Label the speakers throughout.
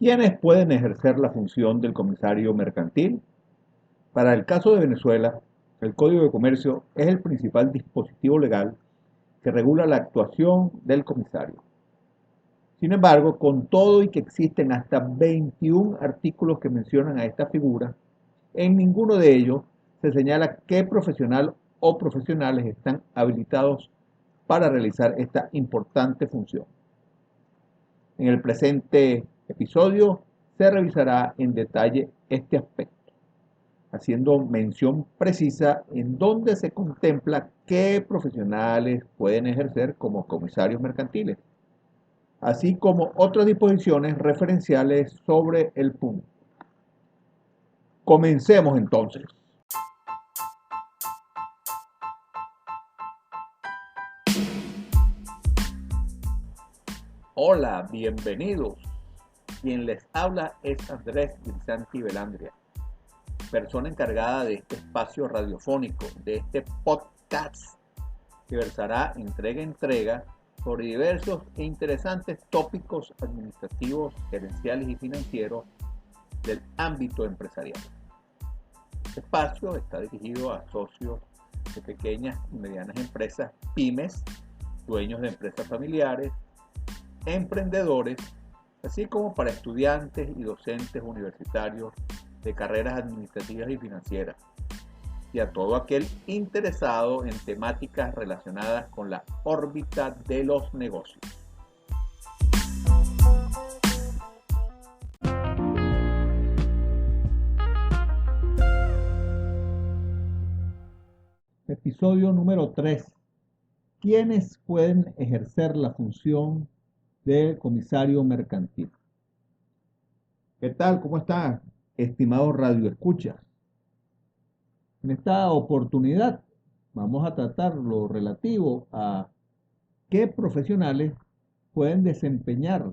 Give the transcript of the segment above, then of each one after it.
Speaker 1: ¿Quiénes pueden ejercer la función del comisario mercantil? Para el caso de Venezuela, el Código de Comercio es el principal dispositivo legal que regula la actuación del comisario. Sin embargo, con todo y que existen hasta 21 artículos que mencionan a esta figura, en ninguno de ellos se señala qué profesional o profesionales están habilitados para realizar esta importante función. En el presente episodio se revisará en detalle este aspecto, haciendo mención precisa en donde se contempla qué profesionales pueden ejercer como comisarios mercantiles, así como otras disposiciones referenciales sobre el punto. Comencemos entonces. Hola, bienvenidos. Quien les habla es Andrés Grisanti Velandria, persona encargada de este espacio radiofónico, de este podcast que versará entrega a entrega sobre diversos e interesantes tópicos administrativos, gerenciales y financieros del ámbito empresarial. Este espacio está dirigido a socios de pequeñas y medianas empresas, pymes, dueños de empresas familiares, emprendedores, así como para estudiantes y docentes universitarios de carreras administrativas y financieras, y a todo aquel interesado en temáticas relacionadas con la órbita de los negocios. Episodio número 3. ¿Quiénes pueden ejercer la función de comisario mercantil? ¿Qué tal? ¿Cómo están, estimados radioescuchas? En esta oportunidad vamos a tratar lo relativo a qué profesionales pueden desempeñar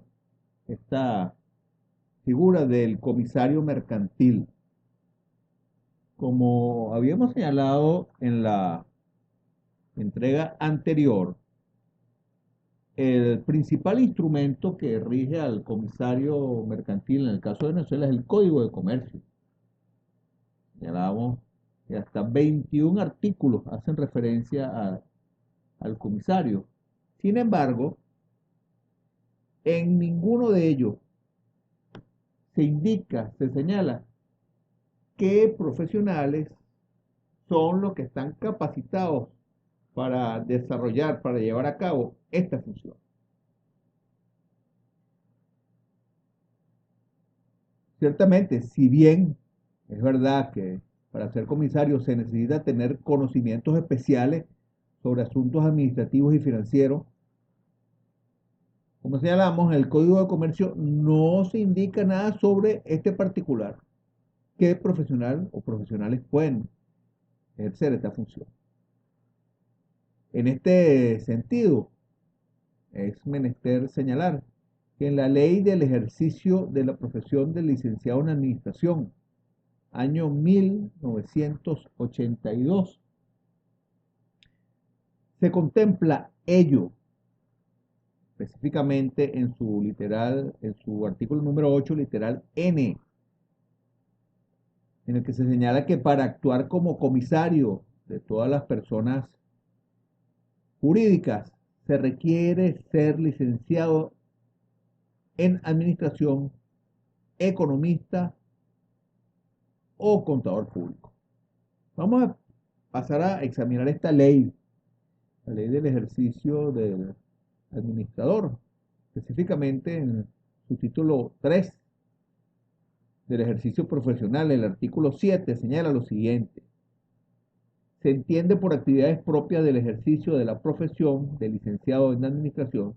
Speaker 1: esta figura del comisario mercantil. Como habíamos señalado en la entrega anterior, el principal instrumento que rige al comisario mercantil en el caso de Venezuela es el Código de Comercio. Señalábamos que hasta 21 artículos hacen referencia al comisario. Sin embargo, en ninguno de ellos se indica, se señala qué profesionales son los que están capacitados para desarrollar, para llevar a cabo esta función. Ciertamente, si bien es verdad que para ser comisario se necesita tener conocimientos especiales sobre asuntos administrativos y financieros, como señalamos, en el Código de Comercio no se indica nada sobre este particular, qué profesional o profesionales pueden ejercer esta función. En este sentido, es menester señalar que en la ley del ejercicio de la profesión de licenciado en administración, año 1982, se contempla ello específicamente en su artículo número 8, literal N, en el que se señala que para actuar como comisario de todas las personas jurídicas se requiere ser licenciado en administración, economista o contador público. Vamos a pasar a examinar esta ley, la ley del ejercicio del administrador, específicamente en su título 3 del ejercicio profesional. El artículo 7 señala lo siguiente: se entiende por actividades propias del ejercicio de la profesión de licenciado en administración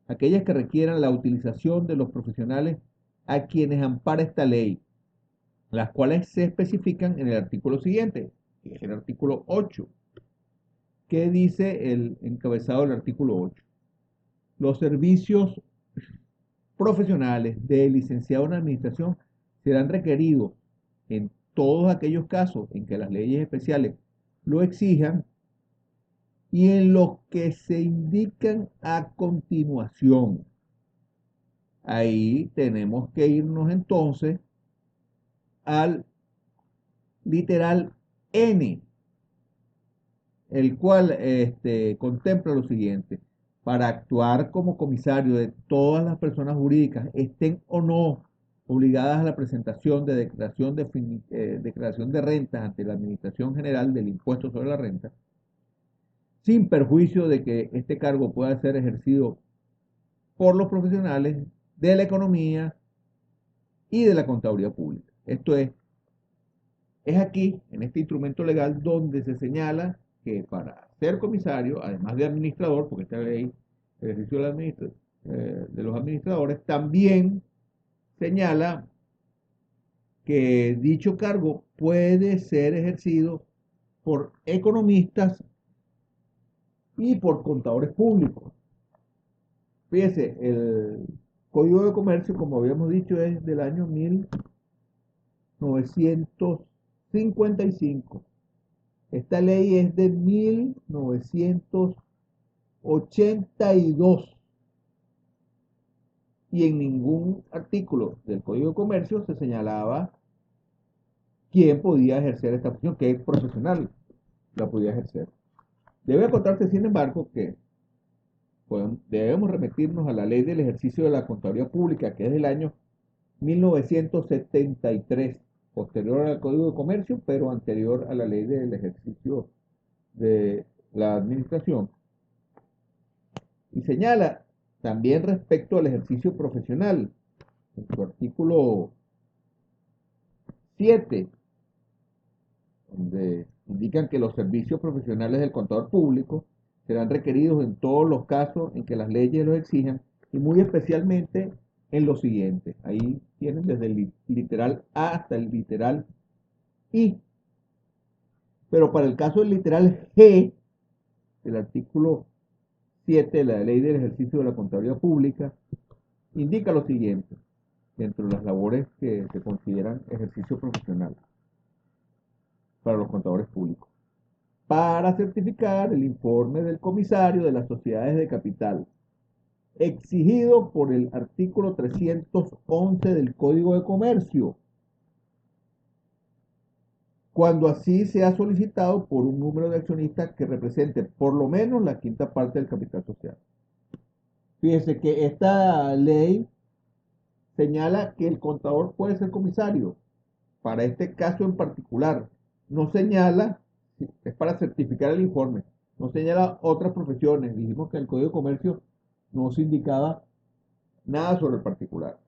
Speaker 1: aquellas que requieran la utilización de los profesionales a quienes ampara esta ley, las cuales se especifican en el artículo siguiente, que es el artículo 8. ¿Qué dice el encabezado del artículo 8? Los servicios profesionales de licenciado en administración serán requeridos en todos aquellos casos en que las leyes especiales lo exijan y en los que se indican a continuación. Ahí tenemos que irnos entonces al literal N, el cual contempla lo siguiente: para actuar como comisario de todas las personas jurídicas, estén o no obligadas a la presentación de declaración de rentas ante la Administración General del Impuesto sobre la Renta, sin perjuicio de que este cargo pueda ser ejercido por los profesionales de la economía y de la contaduría pública. Esto es aquí, en este instrumento legal, donde se señala que para ser comisario, además de administrador, porque esta ley, el ejercicio de los administradores, también señala que dicho cargo puede ser ejercido por economistas y por contadores públicos. Fíjese, el Código de Comercio, como habíamos dicho, es del año 1955. Esta ley es de 1982 y en ningún artículo del Código de Comercio se señalaba quién podía ejercer esta función, qué profesional la podía ejercer. Debe contarse, sin embargo, que debemos remitirnos a la ley del ejercicio de la contaduría pública, que es del año 1973, posterior al Código de Comercio, pero anterior a la ley del ejercicio de la administración. Y señala también respecto al ejercicio profesional, en su artículo 7, donde indican que los servicios profesionales del contador público serán requeridos en todos los casos en que las leyes los exijan y muy especialmente en lo siguiente. Ahí tienen desde el literal A hasta el literal I. Pero para el caso del literal G, el artículo 7 de la ley del ejercicio de la contabilidad pública, indica lo siguiente, dentro de las labores que se consideran ejercicio profesional para los contadores públicos: para certificar el informe del comisario de las sociedades de capital, exigido por el artículo 311 del Código de Comercio, cuando así sea solicitado por un número de accionistas que represente por lo menos la quinta parte del capital social. Fíjese que esta ley señala que el contador puede ser comisario para este caso en particular. No señala, es para certificar el informe, no señala otras profesiones. Dijimos que en el Código de Comercio no se indicaba nada sobre el particular.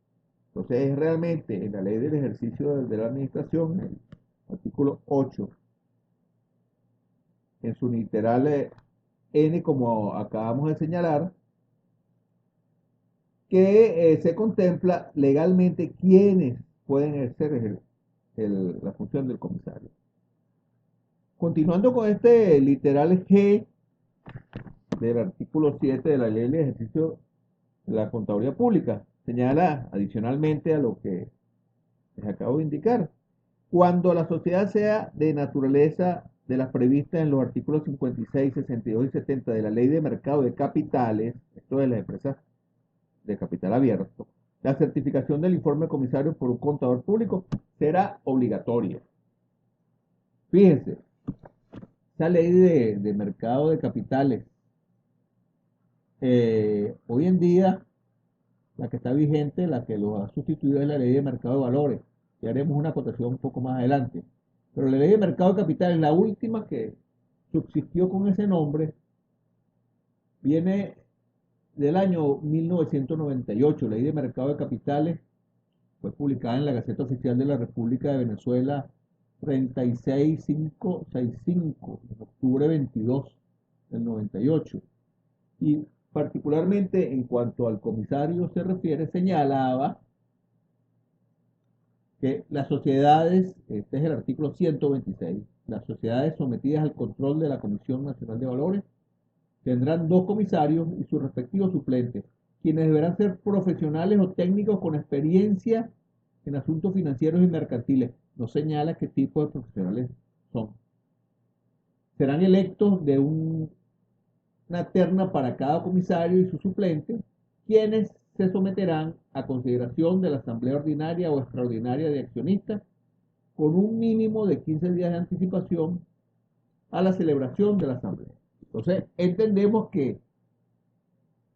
Speaker 1: Entonces es realmente en la ley del ejercicio de la administración, el artículo 8, en su literal N, como acabamos de señalar, que se contempla legalmente quiénes pueden ejercer la función del comisario. Continuando con este literal G del artículo 7 de la ley de ejercicio de la contaduría pública, señala adicionalmente a lo que les acabo de indicar: cuando la sociedad sea de naturaleza de las previstas en los artículos 56, 62 y 70 de la ley de mercado de capitales, esto es las empresas de capital abierto, la certificación del informe comisario por un contador público será obligatoria. Fíjense, esa ley de mercado de capitales, hoy en día, la que está vigente, la que lo ha sustituido, es la ley de mercado de valores, y haremos una acotación un poco más adelante. Pero la ley de mercado de capitales, la última que subsistió con ese nombre, viene del año 1998. Ley de mercado de capitales fue publicada en la Gaceta Oficial de la República de Venezuela 36565, en octubre 22 del 98. Y particularmente en cuanto al comisario se refiere, señalaba que las sociedades, este es el artículo 126, las sociedades sometidas al control de la Comisión Nacional de Valores tendrán dos comisarios y sus respectivos suplentes, quienes deberán ser profesionales o técnicos con experiencia en asuntos financieros y mercantiles. No señala qué tipo de profesionales son. Serán electos de una terna para cada comisario y su suplente, quienes se someterán a consideración de la Asamblea Ordinaria o Extraordinaria de Accionistas con un mínimo de 15 días de anticipación a la celebración de la Asamblea. Entonces, entendemos que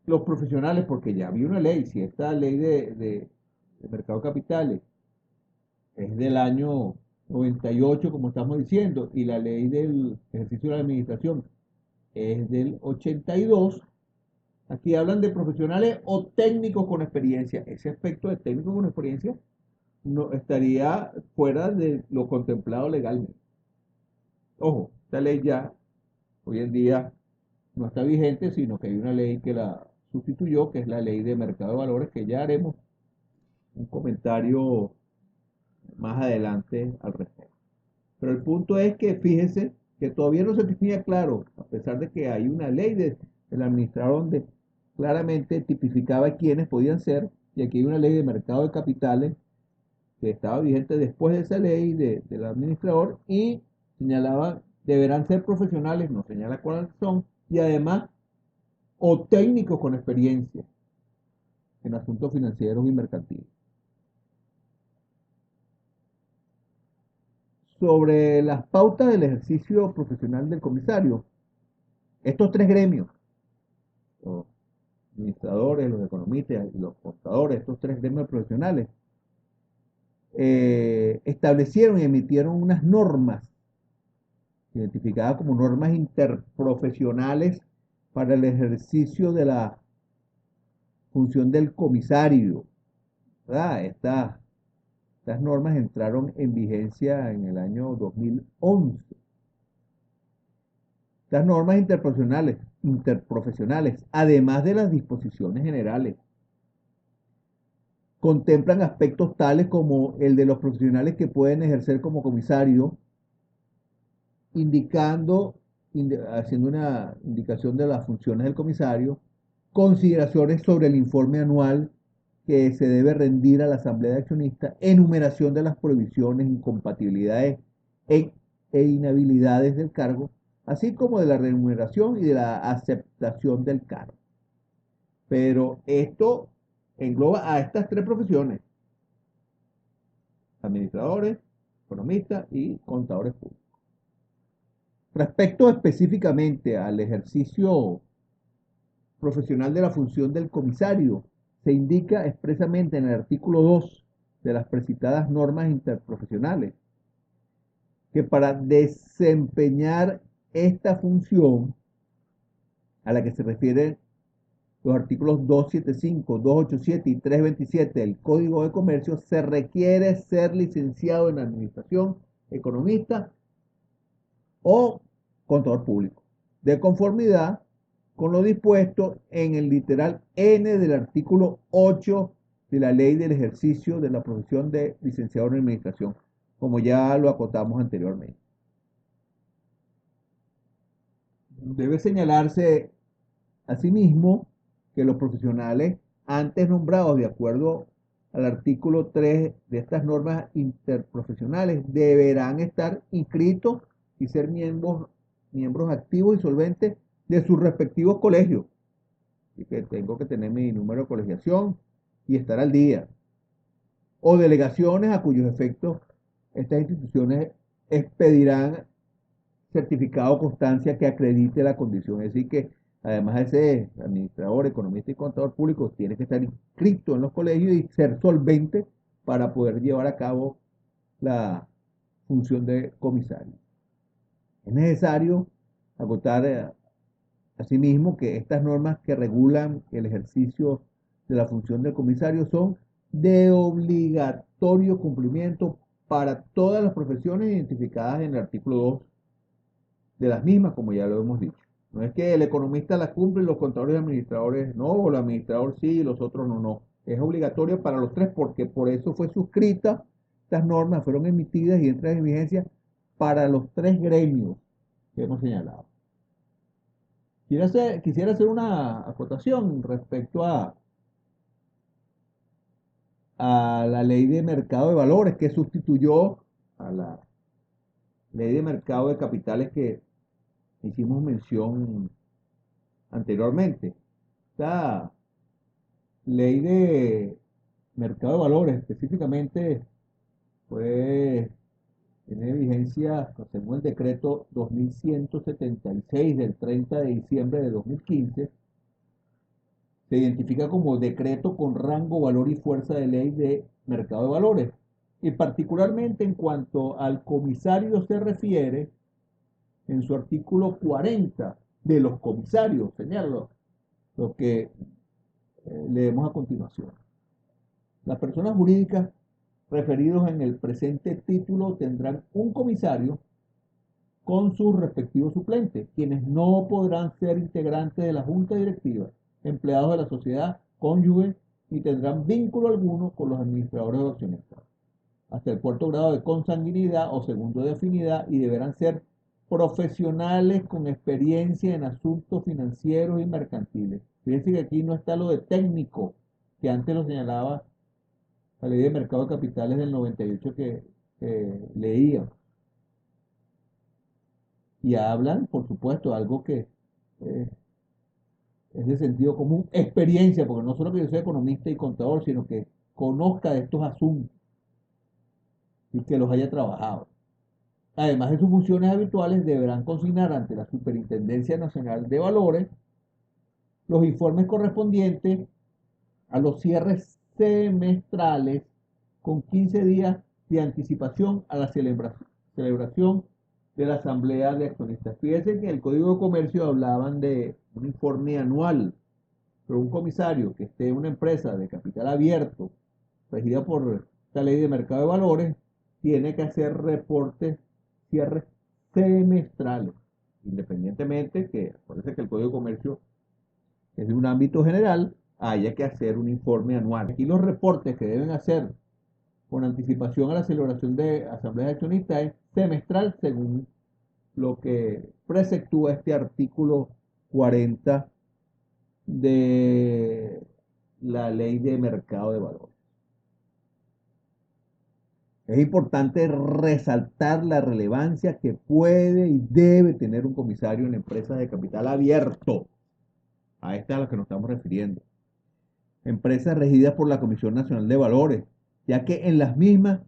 Speaker 1: los profesionales, porque ya había una ley, si esta ley de mercado de capitales es del año 98, como estamos diciendo, y la ley del ejercicio de la administración es del 82, aquí hablan de profesionales o técnicos con experiencia. Ese aspecto de técnico con experiencia no estaría fuera de lo contemplado legalmente. Ojo, esta ley ya hoy en día no está vigente, sino que hay una ley que la sustituyó, que es la ley de mercado de valores, que ya haremos un comentario más adelante al respecto. Pero el punto es que fíjese que todavía no se tenía claro, a pesar de que hay una ley del administrador donde claramente tipificaba quiénes podían ser, y aquí hay una ley de mercado de capitales que estaba vigente después de esa ley del administrador y señalaba deberán ser profesionales, no señala cuáles son, y además o técnicos con experiencia en asuntos financieros y mercantiles. Sobre las pautas del ejercicio profesional del comisario, estos tres gremios, los administradores, los economistas y los contadores, estos tres gremios profesionales, establecieron y emitieron unas normas identificadas como normas interprofesionales para el ejercicio de la función del comisario. ¿Verdad? Estas normas entraron en vigencia en el año 2011. Estas normas interprofesionales, además de las disposiciones generales, contemplan aspectos tales como el de los profesionales que pueden ejercer como comisario, haciendo una indicación de las funciones del comisario, consideraciones sobre el informe anual que se debe rendir a la Asamblea de Accionistas, enumeración de las prohibiciones, incompatibilidades e inhabilidades del cargo, así como de la remuneración y de la aceptación del cargo. Pero esto engloba a estas tres profesiones: administradores, economistas y contadores públicos. Respecto específicamente al ejercicio profesional de la función del comisario, se indica expresamente en el artículo 2 de las precitadas normas interprofesionales que para desempeñar esta función a la que se refieren los artículos 275, 287 y 327 del Código de Comercio, se requiere ser licenciado en administración, economista o contador público, de conformidad con lo dispuesto en el literal N del artículo 8 de la Ley del Ejercicio de la Profesión de Licenciado en Administración, como ya lo acotamos anteriormente. Debe señalarse asimismo que los profesionales antes nombrados de acuerdo al artículo 3 de estas normas interprofesionales deberán estar inscritos y ser miembros activos y solventes de sus respectivos colegios. Así que tengo que tener mi número de colegiación y estar al día. O delegaciones a cuyos efectos estas instituciones expedirán certificado o constancia que acredite la condición. Es decir, que además de ser administrador, economista y contador público, tiene que estar inscrito en los colegios y ser solvente para poder llevar a cabo la función de comisario. Es necesario acotar asimismo que estas normas que regulan el ejercicio de la función del comisario son de obligatorio cumplimiento para todas las profesiones identificadas en el artículo 2 de las mismas, como ya lo hemos dicho. No es que el economista las cumple y los contadores y administradores no, o el administrador sí y los otros no, no. Es obligatorio para los tres porque por eso fue suscrita. Estas normas fueron emitidas y entran en vigencia para los tres gremios que hemos señalado. Quisiera hacer una acotación respecto a la ley de mercado de valores que sustituyó a la ley de mercado de capitales que hicimos mención anteriormente. Esta ley de mercado de valores específicamente fue, tiene vigencia según el decreto 2176 del 30 de diciembre de 2015. Se identifica como decreto con rango, valor y fuerza de ley de mercado de valores. Y particularmente en cuanto al comisario se refiere, en su artículo 40 de los comisarios, señalo lo que leemos a continuación. Las personas jurídicas referidos en el presente título tendrán un comisario con sus respectivos suplentes, quienes no podrán ser integrantes de la junta directiva, empleados de la sociedad, cónyuges, ni tendrán vínculo alguno con los administradores o accionistas, hasta el cuarto grado de consanguinidad o segundo de afinidad, y deberán ser profesionales con experiencia en asuntos financieros y mercantiles. Fíjense que aquí no está lo de técnico, que antes lo señalaba la ley de mercado de capitales del 98 que leía. Y hablan, por supuesto, algo que eh, es de sentido común, experiencia, porque no solo que yo sea economista y contador, sino que conozca de estos asuntos y que los haya trabajado. Además de sus funciones habituales, deberán consignar ante la Superintendencia Nacional de Valores los informes correspondientes a los cierres semestrales con 15 días de anticipación a la celebración de la Asamblea de Accionistas. Fíjense que en el Código de Comercio hablaban de un informe anual, pero un comisario que esté en una empresa de capital abierto, regida por esta ley de mercado de valores, tiene que hacer reportes, cierres semestrales, independientemente que, parece que el Código de Comercio es de un ámbito general, haya que hacer un informe anual. Aquí los reportes que deben hacer con anticipación a la celebración de asambleas de accionistas es semestral, según lo que preceptúa este artículo 40 de la ley de mercado de valores. Es importante resaltar la relevancia que puede y debe tener un comisario en empresas de capital abierto. A esta es a la que nos estamos refiriendo. Empresas regidas por la Comisión Nacional de Valores, ya que en las mismas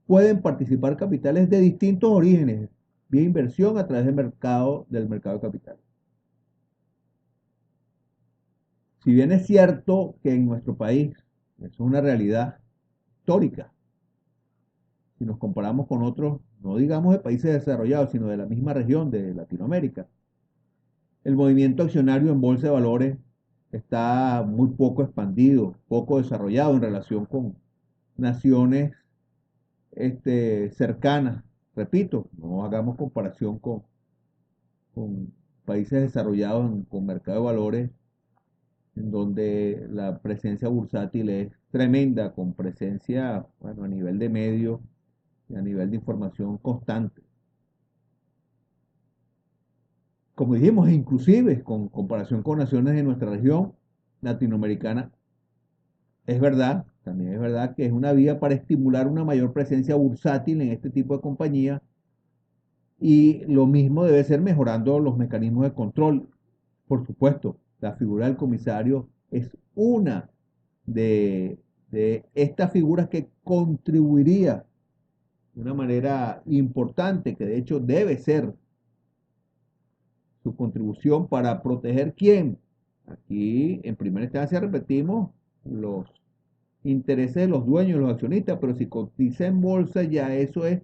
Speaker 1: pueden participar capitales de distintos orígenes, vía inversión a través del mercado de capitales. Si bien es cierto que en nuestro país es una realidad histórica, si nos comparamos con otros, no digamos de países desarrollados, sino de la misma región de Latinoamérica, el movimiento accionario en bolsa de valores está muy poco expandido, poco desarrollado en relación con naciones cercanas. Repito, no hagamos comparación con países desarrollados con mercado de valores en donde la presencia bursátil es tremenda, con presencia, bueno, a nivel de medios y a nivel de información constante. Como dijimos, inclusive con comparación con naciones de nuestra región latinoamericana, es verdad, también es verdad que es una vía para estimular una mayor presencia bursátil en este tipo de compañías, y lo mismo debe ser mejorando los mecanismos de control. Por supuesto, la figura del comisario es una de estas figuras que contribuiría de una manera importante, que de hecho debe ser su contribución para proteger quién. Aquí, en primera instancia, repetimos los intereses de los dueños, los accionistas, pero si cotiza en bolsa, ya eso es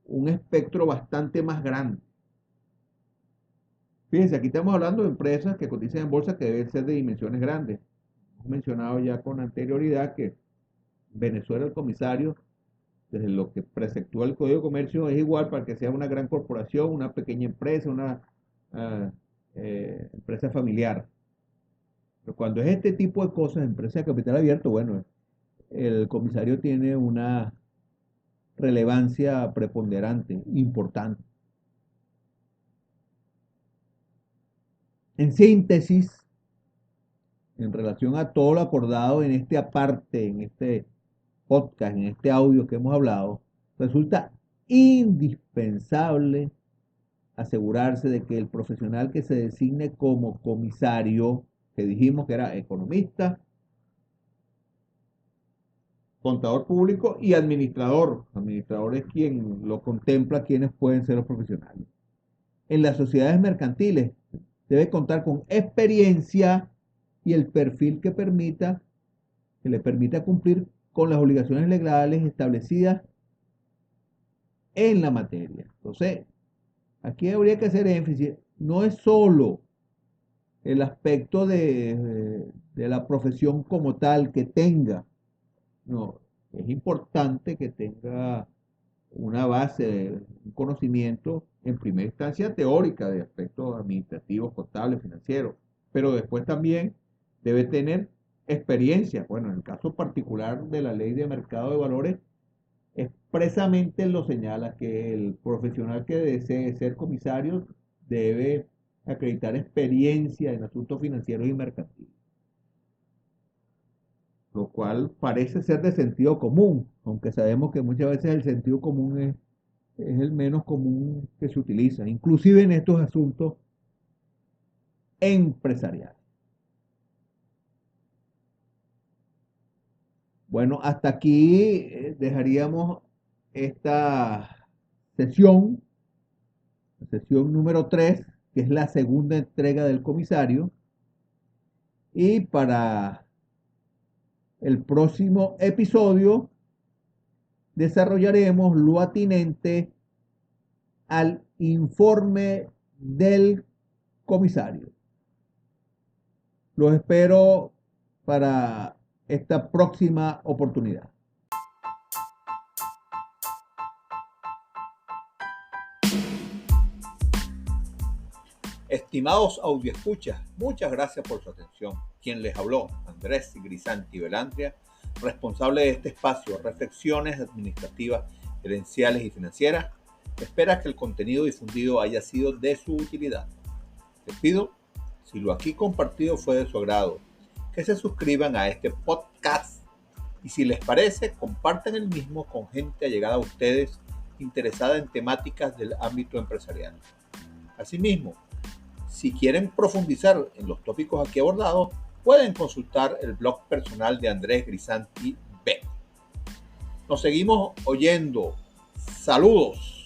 Speaker 1: un espectro bastante más grande. Fíjense, aquí estamos hablando de empresas que cotizan en bolsa que deben ser de dimensiones grandes. Hemos mencionado ya con anterioridad que Venezuela, el comisario, desde lo que preceptúa el Código de Comercio, es igual para que sea una gran corporación, una pequeña empresa, una uh, empresa familiar. Pero cuando es este tipo de cosas, empresa de capital abierto, bueno, el comisario tiene una relevancia preponderante, importante. En síntesis, en relación a todo lo acordado en este aparte, en este podcast, en este audio que hemos hablado, resulta indispensable asegurarse de que el profesional que se designe como comisario, que dijimos que era economista, Contador público y administrador. Administrador es quien lo contempla, quienes pueden ser los profesionales. En las sociedades mercantiles debe contar con experiencia y el perfil que le permita cumplir con las obligaciones legales establecidas en la materia. Entonces, aquí habría que hacer énfasis, no es solo el aspecto de la profesión como tal que tenga, no, es importante que tenga una base, un conocimiento en primera instancia teórica de aspectos administrativos, contables, financieros, pero después también debe tener experiencia. Bueno, en el caso particular de la ley de mercado de valores, expresamente lo señala que el profesional que desee ser comisario debe acreditar experiencia en asuntos financieros y mercantiles, lo cual parece ser de sentido común, aunque sabemos que muchas veces el sentido común es el menos común que se utiliza, inclusive en estos asuntos empresariales. Bueno, hasta aquí dejaríamos esta sesión, sesión número 3, que es la segunda entrega del comisario, y para el próximo episodio desarrollaremos lo atinente al informe del comisario. Los espero para esta próxima oportunidad. Estimados audioescuchas, muchas gracias por su atención. Quien les habló, Andrés Grisanti Belantria, responsable de este espacio, Reflexiones Administrativas, Gerenciales y Financieras, espera que el contenido difundido haya sido de su utilidad. Les pido, si lo aquí compartido fue de su agrado, que se suscriban a este podcast y si les parece, compartan el mismo con gente allegada a ustedes interesada en temáticas del ámbito empresarial. Asimismo, si quieren profundizar en los tópicos aquí abordados, pueden consultar el blog personal de Andrés Grisanti B. Nos seguimos oyendo. Saludos.